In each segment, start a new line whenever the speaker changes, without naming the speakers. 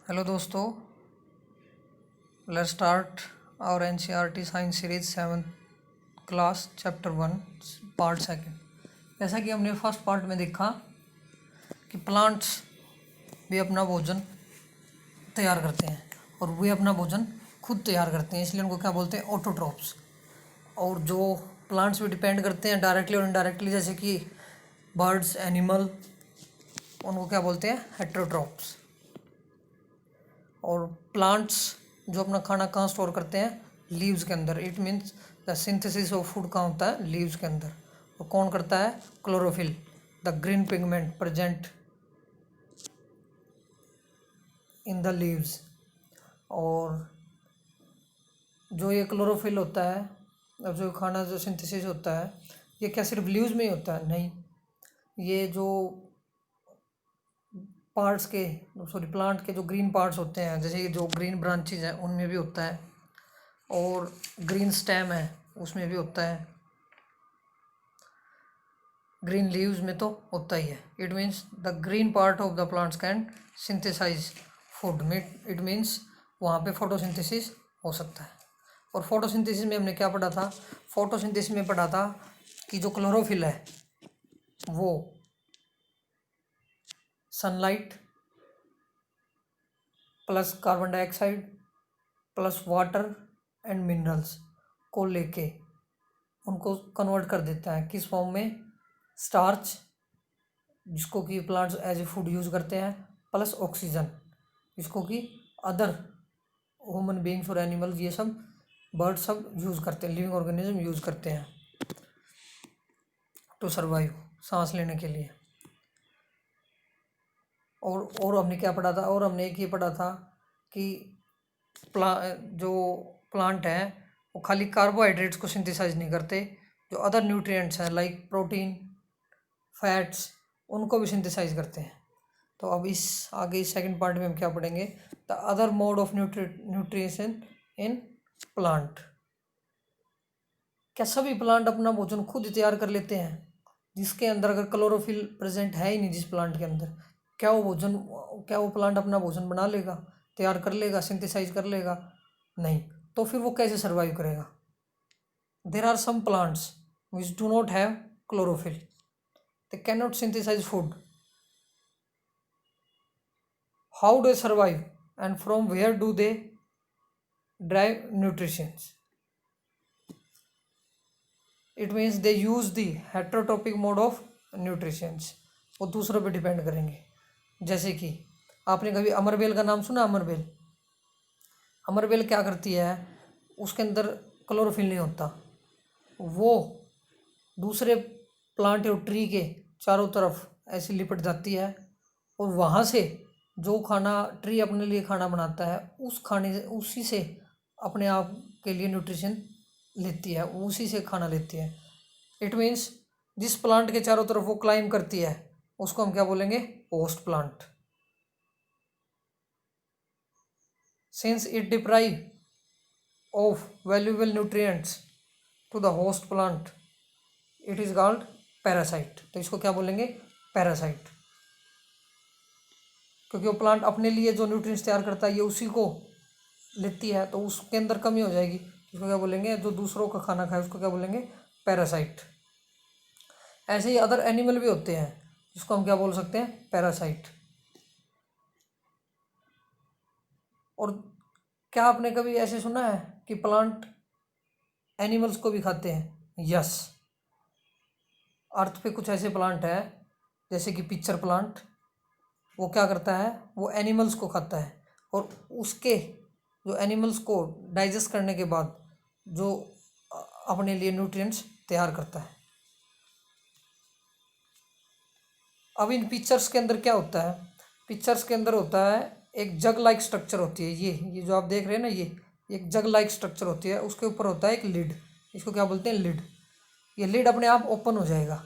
Hello दोस्तों, let's start our NCERT science series 7th class chapter 1 part second. जैसा कि हमने फर्स्ट पार्ट में देखा कि प्लांट्स भी अपना भोजन तैयार करते हैं और वे अपना भोजन खुद तैयार करते हैं, इसलिए उनको क्या बोलते हैं, ऑटोट्रॉप्स। और जो प्लांट्स भी डिपेंड करते हैं डायरेक्टली और इनडायरेक्टली, जैसे कि बर्ड्स, एनिमल, उनको क्या बोलते हैं, हेटेरोट्रॉप्स। और प्लांट्स जो अपना खाना कहाँ स्टोर करते हैं, लीव्स के अंदर। It means the synthesis of food कहाँ होता है, लीव्स के अंदर। और कौन करता है, chlorophyll, the green pigment present in the leaves. और जो ये क्लोरोफिल होता है और जो खाना जो सिंथेसिस होता है, ये क्या सिर्फ लीव्स में ही होता है? नहीं, ये जो पार्ट्स के प्लांट के जो ग्रीन पार्ट्स होते हैं, जैसे जो ग्रीन ब्रांचेज हैं उनमें भी होता है, और ग्रीन स्टेम है उसमें भी होता है, ग्रीन लीव्स में तो होता ही है। It means the green part of the plants can synthesise food. It means वहाँ पे फोटोसिंथेसिस हो सकता है। और फोटोसिंथेसिस में हमने क्या पढ़ा था, फोटोसिंथेसिस में पढ़ा था कि जो क्लोरोफिल है वो sunlight plus carbon dioxide plus water and minerals को लेके उनको कन्वर्ट कर देता है किस फॉर्म में, स्टार्च, जिसको कि plants as a food use करते हैं, प्लस ऑक्सीजन, जिसको कि अदर ह्यूमन बीइंग्स और एनिमल्स, ये सब बर्ड सब यूज़ करते हैं, लिविंग ऑर्गेनिज्म यूज़ करते हैं टू सर्वाइव, सांस लेने के लिए। और हमने क्या पढ़ा था, और हमने एक ये पढ़ा था कि जो प्लांट है वो खाली कार्बोहाइड्रेट्स को सिंथेसाइज नहीं करते, जो अदर न्यूट्रिएंट्स हैं लाइक प्रोटीन, फैट्स, उनको भी सिंथेसाइज करते हैं। तो अब आगे इस सेकंड पार्ट में हम क्या पढ़ेंगे, the other mode of nutrition in plant. क्या सभी प्लांट अपना भोजन खुद तैयार कर लेते हैं? जिसके अंदर अगर क्लोरोफिल प्रेजेंट है ही नहीं जिस प्लांट के अंदर, क्या वो प्लांट अपना भोजन बना लेगा, तैयार कर लेगा, सिंथेसाइज कर लेगा? नहीं। तो फिर वो कैसे सर्वाइव करेगा? There are some plants which do not have chlorophyll, they can not synthesise food. How do survive and from where do they drive nutritions? It means they use the heterotrophic mode of nutritions. वो दूसरों पे depend करेंगे। जैसे कि आपने कभी अमरबेल का नाम सुना? अमरबेल क्या करती है, उसके अंदर क्लोरोफिल नहीं होता, वो दूसरे प्लांट और ट्री के चारों तरफ ऐसे लिपट जाती है, और वहाँ से जो खाना ट्री अपने लिए खाना बनाता है, उस खाने से उसी से अपने आप के लिए न्यूट्रिशन लेती है, उसी से खाना लेती है। इट मीन्स जिस प्लांट के चारों तरफ वो क्लाइम करती है उसको हम क्या बोलेंगे, host plant. Since it deprive of valuable nutrients to the host plant, it is called parasite. तो इसको क्या बोलेंगे, पैरासाइट। क्योंकि वो प्लांट अपने लिए जो न्यूट्रिएंट्स तैयार करता है ये उसी को लेती है, तो उसके अंदर कमी हो जाएगी। इसको क्या बोलेंगे, जो दूसरों का खाना खाए उसको क्या बोलेंगे, पैरासाइट। ऐसे ही अदर एनिमल भी होते हैं जिसको हम क्या बोल सकते हैं, पैरासाइट। और क्या आपने कभी ऐसे सुना है कि प्लांट एनिमल्स को भी खाते हैं? यस, अर्थ पे कुछ ऐसे प्लांट है जैसे कि पिक्चर प्लांट, वो क्या करता है, वो एनिमल्स को खाता है, और उसके जो एनिमल्स को डाइजेस्ट करने के बाद जो अपने लिए न्यूट्रिएंट्स तैयार करता है। अब इन पिक्चर्स के अंदर क्या होता है, पिक्चर्स के अंदर होता है एक जग लाइक स्ट्रक्चर होती है, ये जो आप देख रहे हैं ना, ये एक जग लाइक स्ट्रक्चर होती है, उसके ऊपर होता है एक लिड, इसको क्या बोलते हैं, लिड। ये लिड अपने आप ओपन हो जाएगा,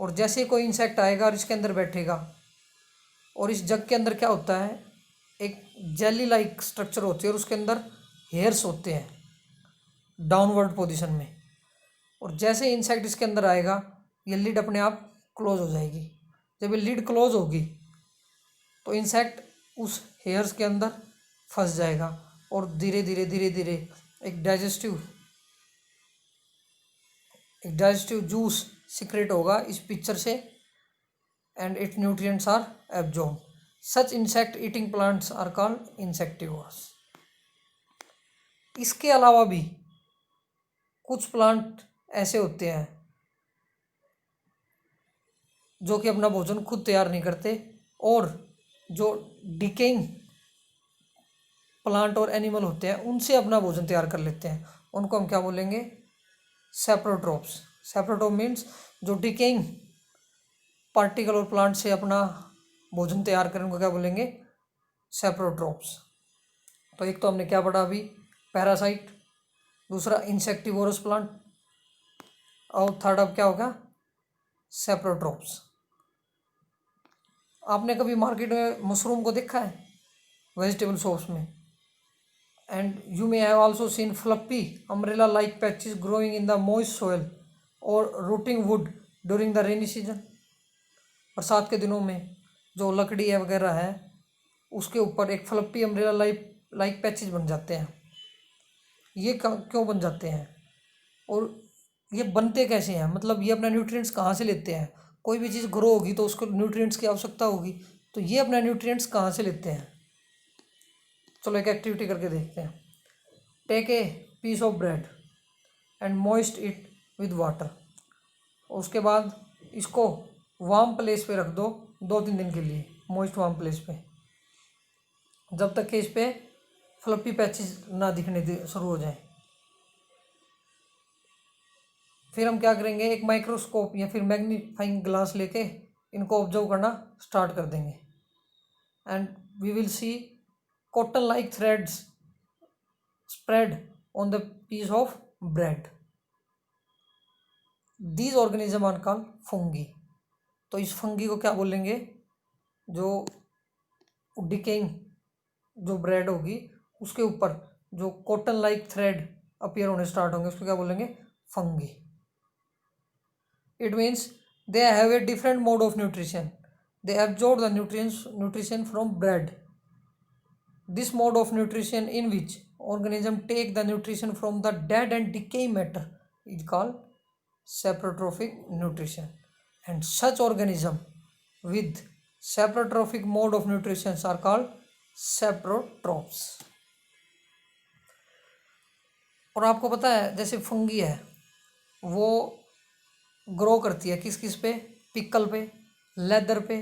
और जैसे कोई इंसेक्ट आएगा और इसके अंदर बैठेगा, और इस जग के अंदर क्या होता है, एक जेली लाइक स्ट्रक्चर होती है, और उसके अंदर हेयर्स होते हैं डाउनवर्ड पोजीशन में। और जैसे इंसेक्ट इसके अंदर आएगा, ये लिड अपने आप क्लोज हो जाएगी। जब ये लिड क्लोज होगी तो इंसेक्ट उस हेयर्स के अंदर फंस जाएगा और धीरे धीरे धीरे धीरे एक डाइजेस्टिव जूस सिक्रेट होगा इस पिक्चर से, and it nutrients are absorb. Such insect eating plants are called insectivores. इसके अलावा भी कुछ प्लांट ऐसे होते हैं जो कि अपना भोजन खुद तैयार नहीं करते, और जो डिकेइंग प्लांट और एनिमल होते हैं उनसे अपना भोजन तैयार कर लेते हैं। उनको हम क्या बोलेंगे? सेप्रोट्रोप्स। सेप्रोट्रोप मीन्स जो डिकेइंग पार्टिकल और प्लांट से अपना भोजन तैयार करें, उनको क्या बोलेंगे? सेप्रोट्रोप्स। तो एक तो हमने क्या पढ़ा अभी? पैरासाइट। दूसरा इंसेक्टिवोरस प्लांट, और थर्ड अब क्या होगा? सेप्रोट्रोप्स। आपने कभी मार्केट में मशरूम को देखा है वेजिटेबल शॉप्स में? And you may have also seen fluffy umbrella like patches growing in the moist soil और rotting wood during the rainy season. बरसात के दिनों में जो लकड़ी है वगैरह है उसके ऊपर एक फ्लफी अम्ब्रेला लाइक पैचेस बन जाते हैं। ये क्यों बन जाते हैं और ये बनते कैसे हैं? मतलब ये अपना न्यूट्रिएंट्स कहाँ से लेते हैं? कोई भी चीज़ ग्रो होगी तो उसको न्यूट्रिएंट्स की आवश्यकता होगी, तो ये अपना न्यूट्रिएंट्स कहाँ से लेते हैं? चलो एक एक्टिविटी करके देखते हैं। Take a piece of bread and moist it with water. उसके बाद इसको वार्म प्लेस पे रख दो 2-3 दिन के लिए, मॉइस्ट वार्म प्लेस पे, जब तक कि इस पे फ्लफी पैचेस ना दिखने शुरू हो जाए। फिर हम क्या करेंगे? एक माइक्रोस्कोप या फिर मैग्नीफाइंग ग्लास लेके इनको ऑब्जर्व करना स्टार्ट कर देंगे, and we will see cotton like threads spread on the piece of bread. These organism are called fungi. तो इस फंगी को क्या बोलेंगे? जो डिकेइंग जो ब्रेड होगी उसके ऊपर जो कॉटन लाइक थ्रेड अपीयर होने स्टार्ट होंगे उसको क्या बोलेंगे? Fungi. It means they have a different mode of nutrition. They absorb the nutrition from bread. This mode of nutrition in which organism take the nutrition from the dead and decay matter is called saprotrophic nutrition. And such organism with saprotrophic mode of nutrition are called saprotrophs. और आपको पता है जैसे fungi है वो grow करती है किस किस पे? पिकल पे, लेदर पे,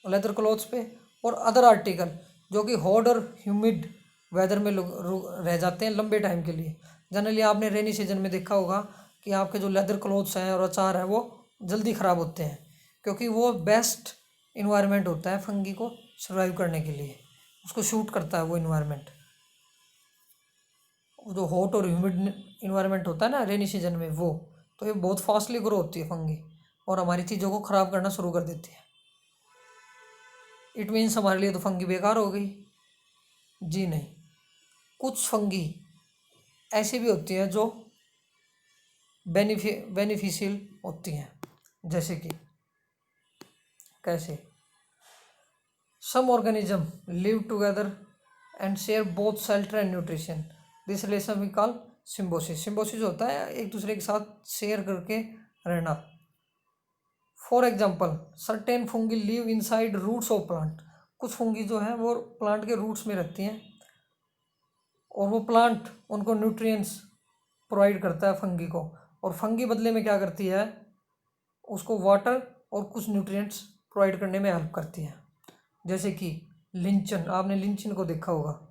लेदर क्लॉथ्स पे, और अदर आर्टिकल जो कि हॉट और ह्यूमिड वेदर में रह जाते हैं लंबे टाइम के लिए। जनरली आपने रेनी सीजन में देखा होगा कि आपके जो लेदर क्लॉथ्स हैं और अचार है वो जल्दी ख़राब होते हैं, क्योंकि वो बेस्ट इन्वायरमेंट होता है फंगी को सर्वाइव करने के लिए, उसको शूट करता है वो इन्वायरमेंट। जो हॉट और ह्यूमिड इन्वायरमेंट होता है ना रेनी सीजन में, वो तो ये बहुत फास्टली ग्रो होती है फंगी और हमारी चीज़ों को ख़राब करना शुरू कर देती है। इट मीन्स हमारे लिए तो फंगी बेकार हो गई? जी नहीं। कुछ फंगी ऐसी भी होती हैं जो बेनिफिशियल होती हैं। जैसे कि कैसे? Some organism live together and share both shelter and nutrition. This relation we call symbiosis. Symbiosis होता है एक दूसरे के साथ शेयर करके रहना। For example certain fungi live inside roots of plant. कुछ फंगी जो है वो प्लांट के रूट्स में रहती हैं और वो प्लांट उनको न्यूट्रिएंट्स प्रोवाइड करता है फंगी को, और फंगी बदले में क्या करती है? उसको वाटर और कुछ न्यूट्रिएंट्स प्रोवाइड करने में हेल्प करती है। जैसे कि लिंचन, आपने लिंचन को देखा होगा।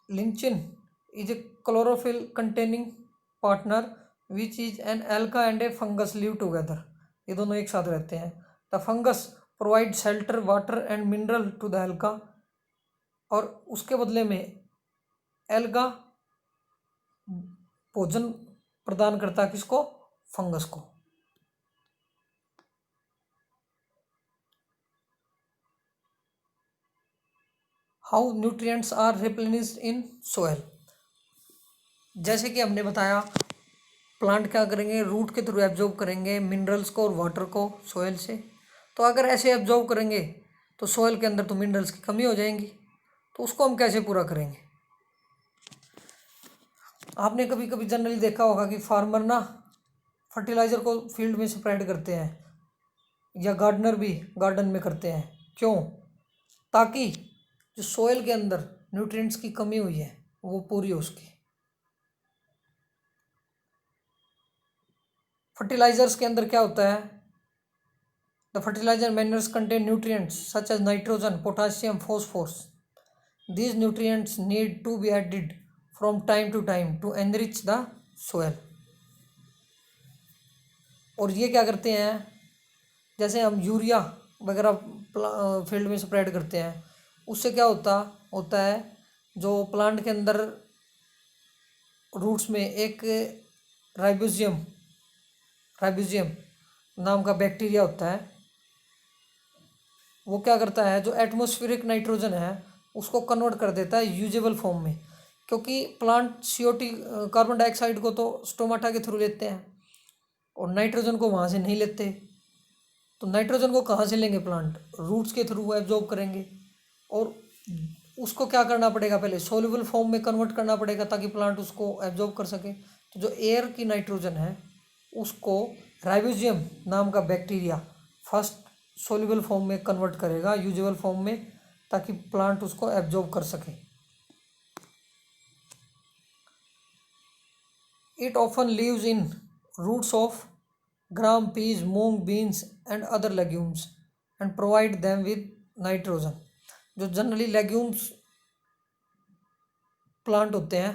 लिंचन is a chlorophyll containing partner which is an alga and a fungus live together. ये दोनों एक साथ रहते हैं। The fungus provides shelter, water and mineral to the alga, और उसके बदले में एल्गा भोजन प्रदान करता है किसको? फंगस को। How nutrients are replenished in soil. जैसे कि हमने बताया प्लांट क्या करेंगे? रूट के थ्रू एब्जॉर्ब करेंगे मिनरल्स को और वाटर को सोयल से। तो अगर ऐसे एब्जॉर्व करेंगे तो सॉइल के अंदर तो मिनरल्स की कमी हो जाएंगी। तो उसको हम कैसे पूरा करेंगे? आपने कभी कभी जनरली देखा होगा कि फार्मर ना फर्टिलाइज़र को फील्ड में स्प्रेड करते हैं, या गार्डनर भी गार्डन में करते हैं। क्यों? ताकि जो सॉइल के अंदर न्यूट्रिएंट्स की कमी हुई है वो पूरी हो उसकी। फर्टिलाइजर्स के अंदर क्या होता है? The fertiliser manures contain nutrients such as nitrogen, potassium, phosphorus. These nutrients need to be added from time to time to enrich the soil। और ये क्या करते हैं? जैसे हम यूरिया वगैरह फील्ड में स्प्रेड करते हैं, उससे क्या होता होता है, जो प्लांट के अंदर रूट्स में एक राइबोजियम राइबोजियम नाम का बैक्टीरिया होता है। वो क्या करता है, जो एटमॉस्फेरिक नाइट्रोजन है उसको कन्वर्ट कर देता है यूजेबल फॉर्म में। क्योंकि प्लांट CO2 कार्बन डाइऑक्साइड को तो स्टोमाटा के थ्रू लेते हैं और नाइट्रोजन को वहाँ से नहीं लेते। तो नाइट्रोजन को कहाँ से लेंगे प्लांट? रूट्स के थ्रू एब्जॉर्ब करेंगे। और उसको क्या करना पड़ेगा? पहले सोल्यूबल फॉर्म में कन्वर्ट करना पड़ेगा ताकि प्लांट उसको एब्जॉर्ब कर सके। तो जो एयर की नाइट्रोजन है उसको राइबोजियम नाम का बैक्टीरिया फर्स्ट सोल्यूबल फॉर्म में कन्वर्ट करेगा, यूजेबल फॉर्म में, ताकि प्लांट उसको एब्जॉर्ब कर सके। It often lives in roots of gram, peas, moong, beans and other legumes and provide them with nitrogen. जो जनरली लेग्यूम्स प्लांट होते हैं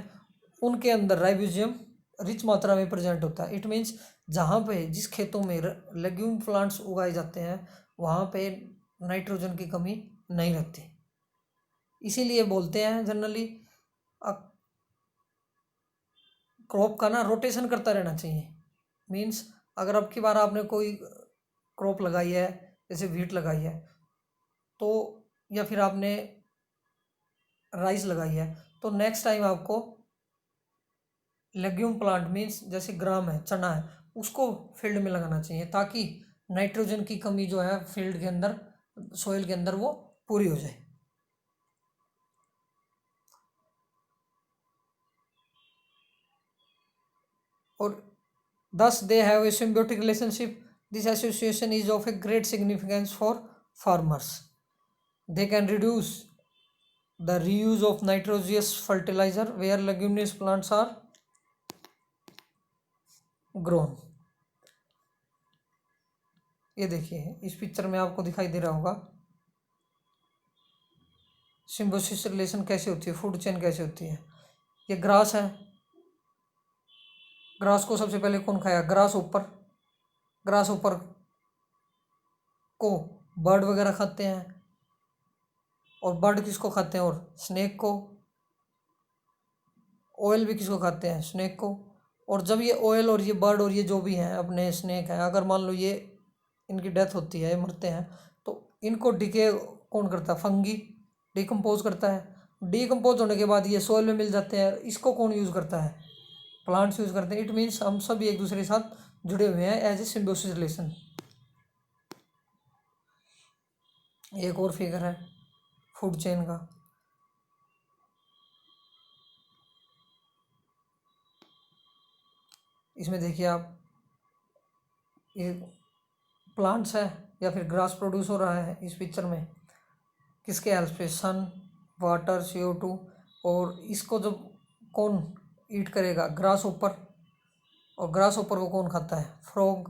उनके अंदर राइबोजियम रिच मात्रा में प्रेजेंट होता है। इट मीन्स जहाँ पे जिस खेतों में लेग्यूम प्लांट्स उगाए जाते हैं वहाँ पे नाइट्रोजन की कमी नहीं रहती। इसीलिए बोलते हैं जनरली क्रॉप का ना रोटेशन करता रहना चाहिए। मीन्स अगर अब की बार आपने कोई क्रॉप लगाई है, जैसे व्हीट लगाई है, तो या फिर आपने राइस लगाई है, तो नेक्स्ट टाइम आपको लेग्यूम प्लांट मीन्स जैसे ग्राम है, चना है, उसको फील्ड में लगाना चाहिए ताकि नाइट्रोजन की कमी जो है फील्ड के अंदर, सॉइल के अंदर, वो पूरी हो जाए। और thus they have a symbiotic relationship. This association is of a great significance for farmers. They can reduce the reuse of nitrogenous fertilizer where leguminous plants are grown। ये देखिए इस पिक्चर में आपको दिखाई दे रहा होगा सिम्बोसिस रिलेशन कैसे होती है, फूड चेन कैसे होती है। ये ग्रास है, ग्रास को सबसे पहले कौन खाया? ग्रास ऊपर को बर्ड वगैरह खाते हैं, और बर्ड किसको खाते हैं? और स्नेक को। ऑयल भी किसको खाते हैं? स्नेक को। और जब ये ऑयल और ये बर्ड और ये जो भी हैं अपने स्नेक हैं, अगर मान लो ये इनकी डेथ होती है, ये मरते हैं, तो इनको डिके कौन करता है? फंगी डिकम्पोज करता है। डिकम्पोज होने के बाद ये सॉइल में मिल जाते हैं। इसको कौन यूज़ करता है? प्लांट्स यूज़ करते हैं। इट मीन्स हम सभी एक दूसरे के साथ जुड़े हुए हैं एज ए सिम्बियोसिस रिलेशन। एक और फिगर है फूड चेन का। इसमें देखिए आप, ये प्लांट्स है या फिर ग्रास प्रोड्यूस हो रहा है इस पिक्चर में किसके हेल्प पे? सन, वाटर, CO2। और इसको जब कौन ईट करेगा? ग्रास ऊपर। और ग्रास ऊपर को कौन खाता है? फ्रॉग,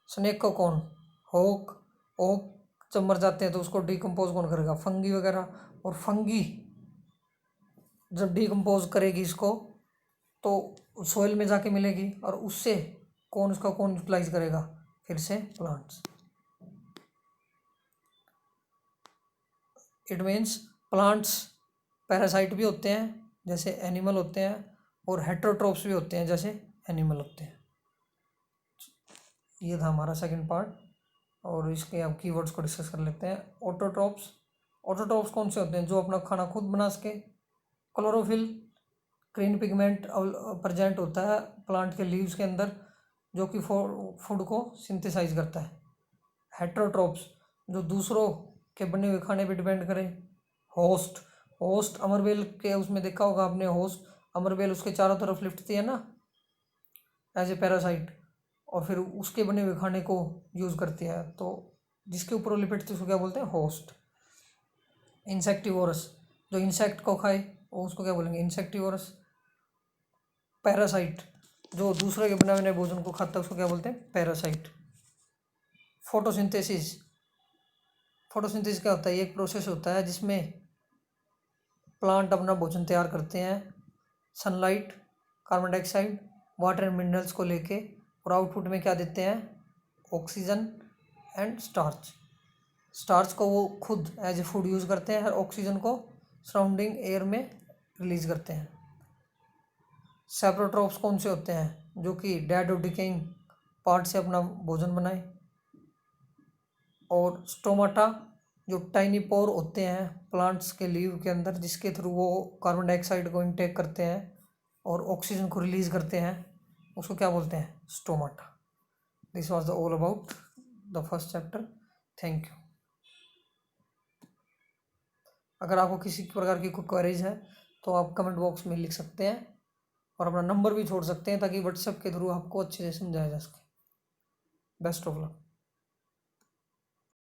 स्नेक को कौन? होक। जब मर जाते हैं तो उसको डिकम्पोज कौन करेगा? फंगी वगैरह। और फंगी जब डिकम्पोज करेगी इसको तो सॉइल में जाके मिलेगी, और उससे उसका कौन यूटिलाइज करेगा? फिर से plants. It means plants parasite भी होते हैं जैसे एनिमल होते हैं, और हेट्रोट्रोप्स भी होते हैं जैसे एनिमल होते हैं। ये था हमारा सेकंड पार्ट, और इसके अब कीवर्ड्स को डिस्कस कर लेते हैं। ऑटोट्रोप्स कौन से होते हैं? जो अपना खाना खुद बना सके। क्लोरोफिल, ग्रीन पिगमेंट प्रेजेंट होता है प्लांट के लीव्स के अंदर, जो कि फूड को सिंथेसाइज करता है। हेट्रोट्रोप्स जो दूसरों के बने हुए खाने पे डिपेंड करें। होस्ट, होस्ट अमरबेल के उसमें देखा होगा आपने, होस्ट अमरबेल उसके चारों तरफ लिपटती है ना एज ए पैरासाइट, और फिर उसके बने हुए खाने को यूज़ करती है, तो जिसके ऊपर वो लिपटती है उसको क्या बोलते हैं, होस्ट। इंसेक्टिवोरस जो इंसेक्ट को खाए वो उसको क्या बोलेंगे, इंसेक्टिवोरस। पैरासाइट जो दूसरे के बने हुए भोजन को खाता है उसको क्या बोलते हैं, पैरासाइट। फोटोसिंथेसिस, फोटोसिंथेसिस क्या होता है, ये एक प्रोसेस होता है जिसमें प्लांट अपना भोजन तैयार करते हैं sunlight, carbon dioxide, water and minerals को लेके, और आउटपुट में क्या देते हैं, ऑक्सीजन एंड स्टार्च। स्टार्च को वो खुद एज ए फूड यूज़ करते हैं और ऑक्सीजन को सराउंडिंग एयर में रिलीज करते हैं। सेप्रोट्रोप्स कौन से होते हैं, जो कि डेड और डिकेइंग पार्ट से अपना भोजन बनाए। और स्टोमाटा जो टाइनी पोर होते हैं प्लांट्स के लीव के अंदर, जिसके थ्रू वो कार्बन डाइऑक्साइड को इनटेक करते हैं और ऑक्सीजन को रिलीज करते हैं, उसको क्या बोलते हैं, stomata. This was the all about the first chapter. Thank you. अगर आपको किसी प्रकार की कोई क्वेरीज है तो आप कमेंट बॉक्स में लिख सकते हैं और अपना नंबर भी छोड़ सकते हैं ताकि व्हाट्सएप के थ्रू आपको अच्छे से समझाया जा सके। Best of luck.